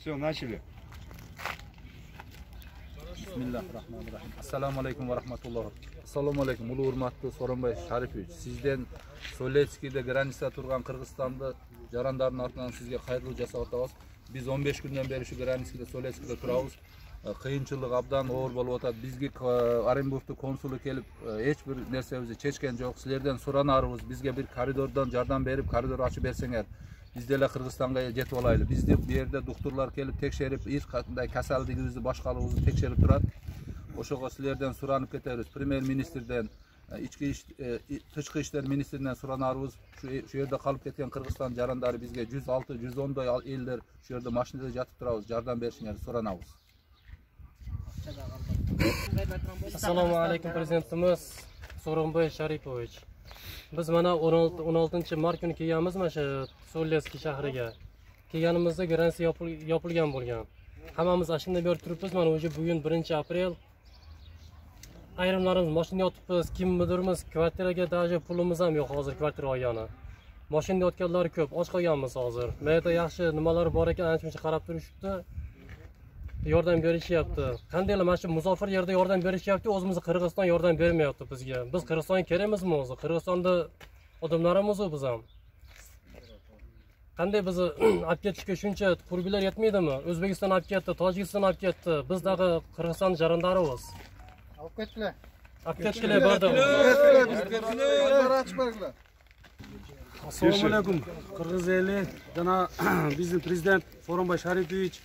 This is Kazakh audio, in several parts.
Все, начали. Bismillahirrahmanirrahim. Assalamu alaikum va rahmatulloh. Assalamu alaikum. Ulu hurmatlı Soronbay Şaripovich. Sizden Soletskiyde granitsa turgan Kırgızstan'da jarandarın atынан sizge hayırlı jasap atabыз. Biz 15 günden beri şu granitskiyde Soletskiyde turabız. Kıyınçılık abdan oğur bolup atat. Bizge Оренбургту konsulu kelip hiç bir nersemizi çeçken жоқ. Sizlerden soranarыбыз. Bizge bir koridordan jardam berip koridor açıp berseňer. Biz de Kırgızstan'a jetip olaylı. Biz de bir yerde doktorlar kelip tekşerip hiç qanday kasalligimizni boshqaligimizni tekşerip turat. Oşoga sizlerden soranıp ketebиz. Premier ministerden, Tышkı işler ministrinden soranarыбыз. Şu yerde kalıp ketken Kırgızstan jarandары bizge 106-110 elder şu yerde maşinada jatıp turabız. Jardam berişiňerdi soranabыз. Assalamu alaikum prezidentimiz Soronbay Şaripovich. Biz mana 16 mart günü kelganmiz mana shu Soletskiy shahriga. Kelganimizda granitsa yopilgan bo'lgan. Hammamiz ashunda berib turibmiz. Mana o'sha bugun 1-aprel. Ayrimlarimiz mashinada yotibmiz, kimdirmiz kvartiraga даже pulimiz ham yo'q hozir kvartira olgani. Mashinada yotganlar ko'p, och qolganmiz hozir. Mayda yaxshi nimalar bor ekan, ancha-muncha qarab turishibdi. Yordam berishyapti. Qandaylar mana shu musofir yerda yordam berishyapti, o'zimizni Qirg'iziston yordam bermayapti bizga. Biz Qirg'izistonga kerakmizmi o'zi? Qirg'izistonda odamlarimiz biz ham. Qanday bizni olib ketishga shuncha qurbilar yetmaydimi? O'zbekiston olib ketdi, Tojikiston olib ketdi. Biz dağı Qirg'iziston jarandarimiz. Olib ketdilar. Olib ketishlar bordi. Assalomu alaykum Qirg'iz eli, jana bizning prezident Soronbay Şaripovich,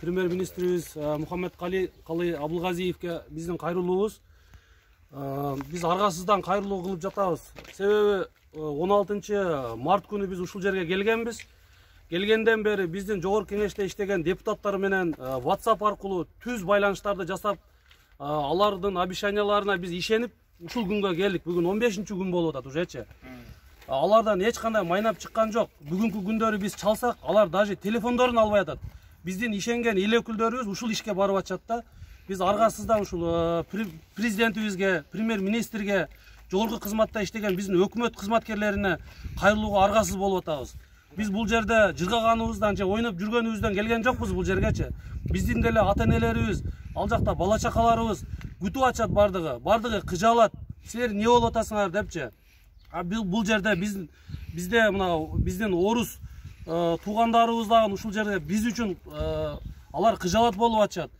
Premier Ministrimiz Muhammadqali Abulgaziyevga bizning qayruluğumuz. Biz argasızdan qayrılуу kılıp жатабыз. Sebebi 16 Mart günü biz ушул жерге келгенбиz. Келгенден бери биздин жогорку кеңеште иштеген депутаттар менен WhatsApp аркылуу түз байланыштарды жасап, алардын обещанияларына биз ишенип, ушул күнгө келдик. Бүгүн 15-күн болуп атат ужечи. Алардан эч кандай майнап чыккан жок. Бүгүнкү күндөрү биз чалсак, алар даже телефондорун албай атат. Биздин ишенген эл өкүлдөрүбүз ушул ишке барып атышат да. Biz argasızdan ушул президентибизге, премьер министрге, жогорку кызматта иштеген биздин өкмөт кызматкерлерине кайрылууга аргасыз болуп атабыз. Biz бул жерде жыргаганыбыздан же ойноп жүргөнүбүздөн келген жокпуз бул жергечи. Биздин деле ата-энелерибиз, ал жакта бала чакаларыбыз күтүп атышат бардыгы кыжалат. Силер эмне болуп атасыңар депчи. Бул жерде бизде мына биздин орус туугандарыбыз дагы ушул жерде биз үчүн алар кыжалат болуп атышат.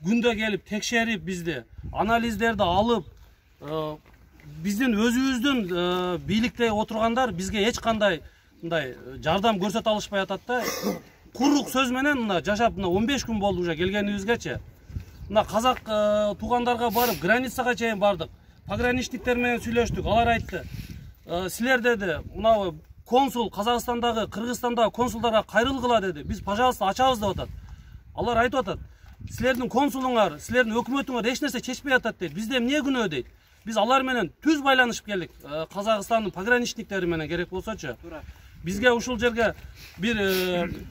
Günde gelip tekşerip bizde analizlerde alıp bizden özümüzden birlikte oturganlar bizge hiç kanday jardam görsete alışpay atat da kuruk söz menen жашап 15 gün болду уже келгенибизгечи. Мына казак туугандарга барып границага чейин бардык. Пограничниктер менен сүйлөштүк. Алар айтты. Силер деди, мына консул Казакстандагы, Кыргызстандагы консулдарга кайрылгыла деди. Биз пожалуйста ачабыз деп атат. Алар айтып атат. Силердин консулуңар, силердин өкмөтүңөр эч нерсе чечпей атат дейт. Бизде эмне күнөө дейт. Биз алар менен түз байланышып келдик. Казакстандын пограничниктери менен керек болсочу. Бизге ушул жерге бир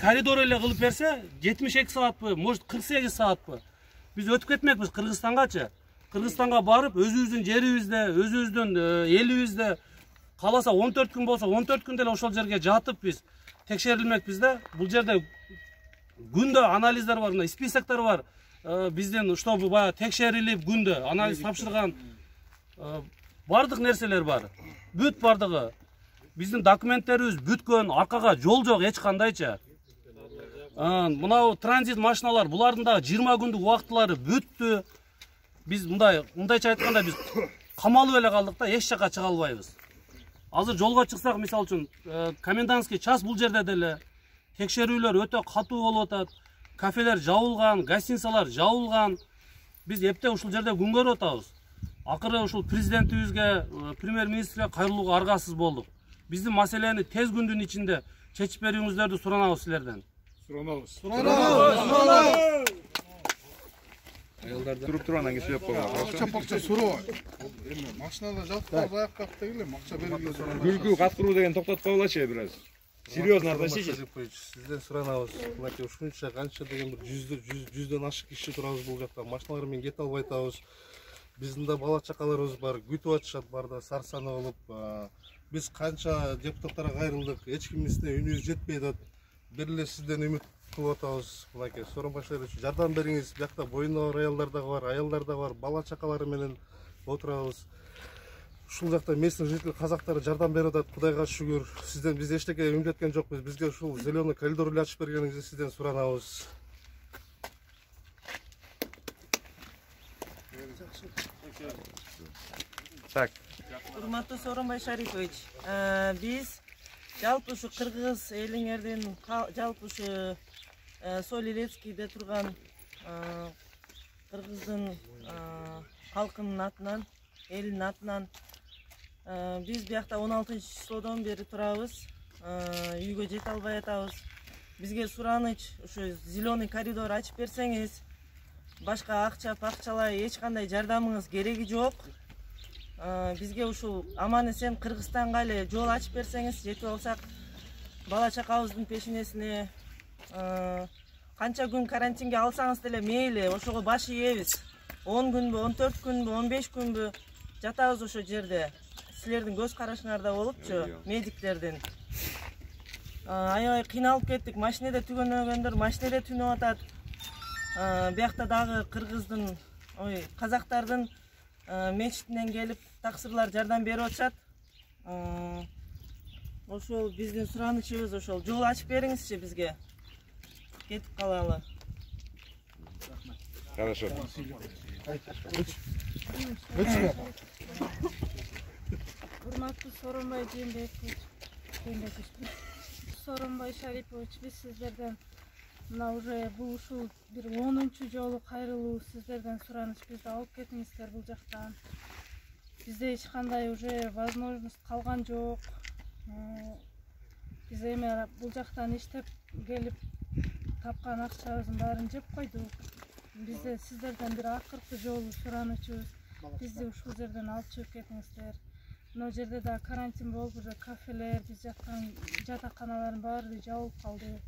коридор эле кылып берсе, 72 саатпы, может 48 саатпы. Биз өтүп кетмекпиз Кыргызстангачы. Кыргызстанга барып, өзүбүздүн жерибизде, өзүбүздүн элибизде каласа 14 күн болсо, 14 күн деле ошол жерге жатып биз текшерилмекпиз да. Бул жерде күндө анализдер бар, списоктор бар. Бизден чтобы баягы текшерилип күндө анализ тапшырган бардык нерселер бар. Бүт бардыгы. Биздин документтерибиз бүткөн, аркага жол жок эч кандайча. Мына транзит машиналар, булардын дагы 20 күндүк убактылары бүттү. Биз мындайча айтканда биз камалып эле калдык да, эч жака чыга албайбыз. Азыр жолго чыксак, мисалы үчүн, комендантский час бул жерде деле текшерүүлөр өтө катуу болуп атат. Кафелер жабылган, гостиницалар жабылган. Биз эпте ушул жерде күн көрүп атабыз. Акыры ушул президентибизге, премьер министрге кайрылууга аргасыз болдук. Биздин маселени тез күндүн ичинде чечип берүүңүздөрдү суранабыз силерден. Суранабыз. Аялдардан туруп тургандан кийин сүйлөп койгон. Акча сурабай. Машинада жатып аяк какта келем, акча берген. Күлкү каткыруу деген токтотуп койгулачы бир аз. Серьезно относитесь? Сизден суранабыз. Мынакей ушунча канча деген бир жүздөн ашык киши турабыз бул жакта. Машиналар менен кете албай атабыз. Биздин да бала чакаларыбыз бар, күтүп атышат барда сарсаны болуп. Биз канча депутаттарга кайрылдык, эч кимибизде үнүбүз жетпей атат. Бир эле сизден үмүт кылып атабыз. Мынакей Сооронбай Шарипович жардам бериңиз. Биякта боюнда бар аялдар да бар, бала чакалары менен отурабыз. Ушул жакта местный житель казактар жардам берип атат. Кудайга шүгүр. Сизден биз эчтеке үмүттенген жокпуз. Бизге ушул зеленый коридор эле ачып бергениңизди сизден суранабыз. Так, Урматтуу Сооронбай Шарипович, биз жалпы ушу кыргыз элиңердин жалпы ушу Солилецкийде турган кыргыздын калкынын атынан, элинин атынан биз биякта 16-числодон бери турабыз. Үйгө жете албай атабыз. Бизге сураныч ушу зеленый коридор ачып берсеңиз, башка акчалай эч кандай жардамыңыз кереги жок. Бизге ушул аман эсен Кыргызстанга эле жол ачып берсеңиз, жетип алсак бала чакабыздын пешинесине канча күн карантинге алсаңыз деле мейли, ошого баш ийебиз. 10 күнбү, 14 күнбү, 15 күнбү жатабыз ошо жерде. Силердин көз карашыңарда болупчу, медиктердин. Аябай кыйналып кеттик. Машинеде түгөнөгөндөр машинеде түнөп атат. Биякта дагы кыргыздын, казактардын мечитинен келип таксырлар жардам берип атышат. Ошол биздин суранычыбыз ошол. Жол ачып бериңизчи бизге. Кетип калалы. хорошо. Урматтуу Сооронбай Жээнбекович, Сооронбай Шарипович, биз сиздерден мына уже бул ушул бир 10-чу жолу кайрылуу сиздерден сураныч, бизди алып кетиңиздер бул жактан. Бизде эч кандай уже возможность калган жок. Биз эми бул жактан иштеп келип тапкан акчабыздын баарын жеп койдук. Бизде сиздерден бир акыркы жолу суранычыбыз, бизди ушул жерден алып чыгып кетиңиздер. Мына жерде да карантин болуп, уже кафелер, биз жаткан жатаканалардын баары жабылып калды.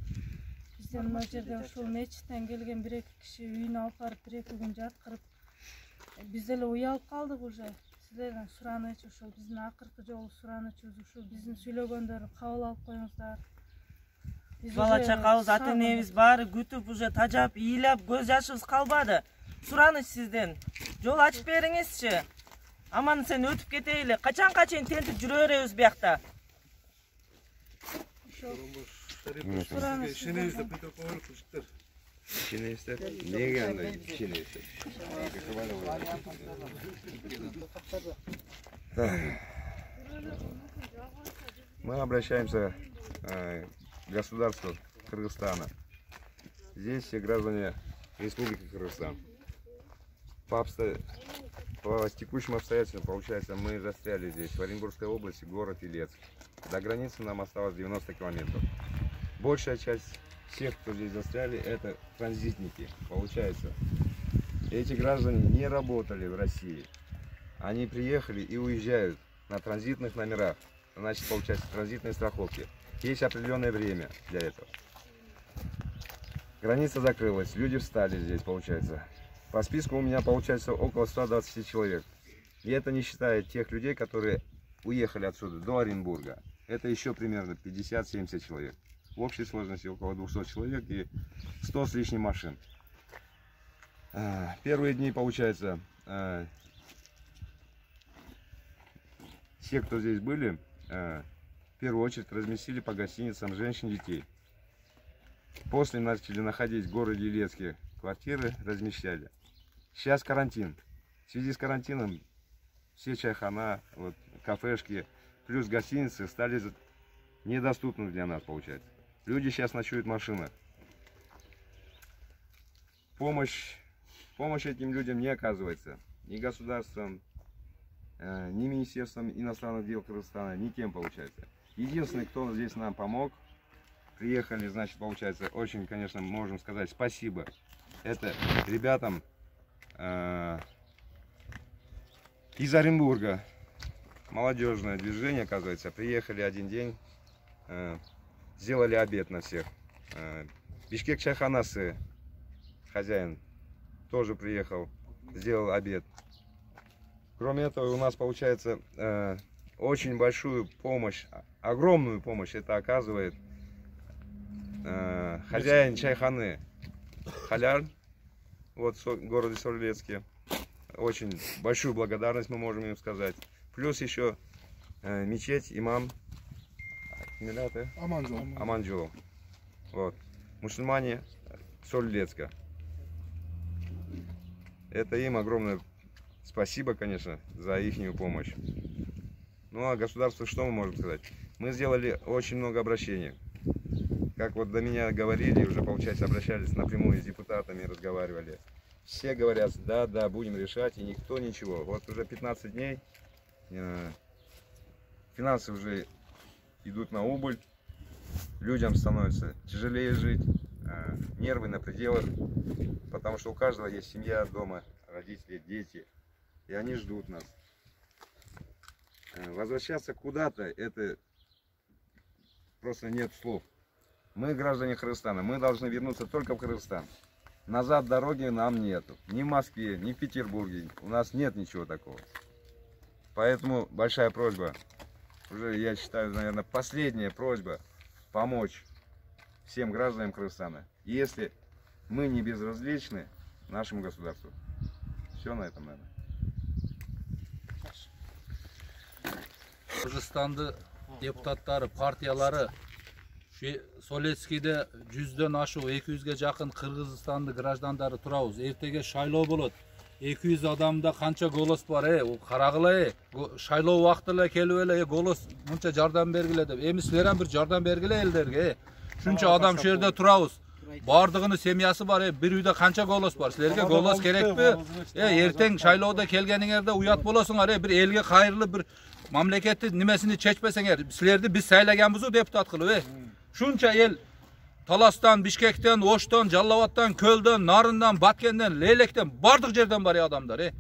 Бизден мына жерде ушул мечиттен келген 1-2 киши үйүнө алып барып 1-2 күн жаткырып, биз деле уялып калдык уже. Сиздерден сураныч ушул биздин акыркы жолу суранычыбыз ушул, биздин сүйлөгөндөрдү кабыл алып коюңуздар. Бала чакабыз, ата энебиз баары күтүп уже тажап, ыйлап, көз жашыбыз калбады. Сураныч сизден. Жол ачып бериңизчи. Аман сен өтүп кетейли. Качанга чейин тентип жүрө беребиз биякта. Ишенебиз деп айтып коелук жигиттер. Ишенесиздер? Неге андай ишенесиздер? Мы обращаемся к государству Кыргызстана. Здесь все граждане Республики Кыргызстан. По текущим обстоятельствам, получается, мы застряли здесь, в Оренбургской области, город Илецк. До границы нам осталось 90 километров. Большая часть всех, кто здесь застряли, это транзитники. Получается, эти граждане не работали в России. Они приехали и уезжают на транзитных номерах. Значит, получается, транзитные страховки. Есть определенное время для этого. Граница закрылась, люди встали здесь, получается. По списку у меня получается около 120 человек. И это не считая тех людей, которые уехали отсюда до Оренбурга. Это еще примерно 50-70 человек. В общей сложности около 200 человек и 100 с лишним машин. Первые дни, получается, все, кто здесь были, в первую очередь разместили по гостиницам женщин и детей. После начали находить в городе Илецке квартиры, размещали. Сейчас карантин. В связи с карантином все чайхана, вот, кафешки, плюс гостиницы стали недоступны для нас, получается. Люди сейчас ночуют в машинах. Помощь этим людям не оказывается. Ни государством, ни Министерством иностранных дел Кыргызстана, ни кем, получается. Единственный, кто здесь нам помог, приехали, значит, получается, очень, конечно, можем сказать спасибо. Это ребятам из Оренбурга. Молодежное движение, оказывается, приехали один день, сделали обед на всех. Бишкек чайханасы, хозяин, тоже приехал, сделал обед. Кроме этого, у нас, получается, очень большую помощь, огромную помощь это оказывает хозяин чайханы Халяр, вот в городе Солилецке. Очень большую благодарность мы можем им сказать. Плюс еще мечеть, имам Аманджулов. Вот. Мусульмане Солилецка. Это им огромное спасибо, конечно, за их помощь. Ну а государству что мы можем сказать? Мы сделали очень много обращений. Как вот до меня говорили, уже, получается, обращались напрямую с депутатами, разговаривали. Все говорят, да, будем решать, и никто ничего. Вот уже 15 дней, финансы уже идут на убыль, людям становится тяжелее жить, нервы на пределах, потому что у каждого есть семья дома, родители, дети, и они ждут нас. Возвращаться куда-то, это просто нет слов. Мы граждане Кыргызстана, мы должны вернуться только в Кыргызстан. Назад дороги нам нету. Ни в Москве, ни в Петербурге. У нас нет ничего такого. Поэтому большая просьба, уже я считаю, наверное, последняя просьба, помочь всем гражданам Кыргызстана. Если мы не безразличны нашему государству. Все на этом, наверное. Кыргызстанды депутаттары, партиялары Солецкийде 100дөн ашуу 200ге жакын Кыргызстанды граждандары турабыз. Эртеге шайлоо болот. 200 адамда канча голос бар, карагыла, шайлоо убакыты эле келип эле голос мынча жардам бергиле деп. Эми силер ham bir жардам бергиле элдерге. Шунча адам шу жерде турабыз. Бардыгынын семьясы бар, бир үйдө канча голос бар? Силерге голос керекпи? Эртең шайлоодо келгениңерде уят болосуңар, бир элге кайрылып, бир мамлекетти немесини чечпесеңер, силерди биз сайлаганбыз депутат кылып, Шунча ел Таластан, Бишкектен, Оштон, Жаллабаттан, Көлдөн, Нарындан, Баткенден, Лейлектен бардык жерден бар адамдар.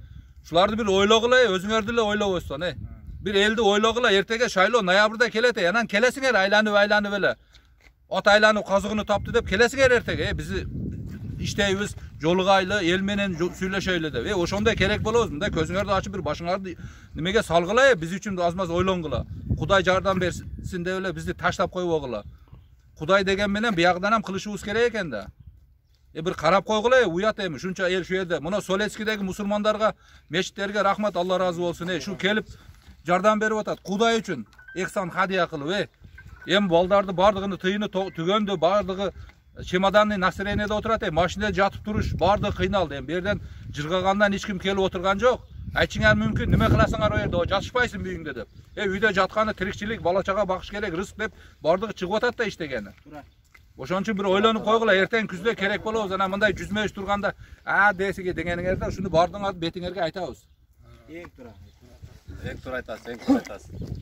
Шуларды бир ойлогула, өзүңөрдү эле ойлобойсуң. Бир элди ойлогула, эртеге шайлоо ноябрда келет, анан келесиңер айланып эле. От айланып казыгыны тапты деп келесиңер эртеге. Биз иштейбиз, жолугайлы, эл менен сүйлөшөйлү деп. Ошондой керек болобуз. Мындай көзүңөрдү ачып бир башыңарды немеге салгыла, биз үчүн азмаз ойлонгула. Кудай жардам берсин деп эле бизди таштап койбогула. Кудай деген менен биягдан ham кылышыбыз керек экен да. Бир карап койгула, уят эми. Шунча эл шу жерде. Мына Солецкийдеги мусулмандарга, мечиттерге рахмат, Алла разы болсун. Шу келип жардам берип атат. Кудай үчүн эксан хадия кылып, эми балдарды бардыгыны тыйыны түгөндө, бардыгы чемоданный настроениеде отурат, машинада жатып туруш бардыгы кыйналды. Эми берден жыргагандан эч ким келип отурган жок. Айтчыңар мүмкүн, неме кыласыңар о жерде, жатышпайсың үйүңдө деп. Үйдө жатканы тирикчилик, бала чага бакыш керек, рызык деп бардыгы чыгып атат да иштегени. Ошон үчүн бир ойлонуп койгула, эртең күздө керек болобуз, анан мындай жүзмөш турганда, десиге дегениңерде ушуну бардыгыңарды бетиңерге айтабыз. Эң туура айтасыз.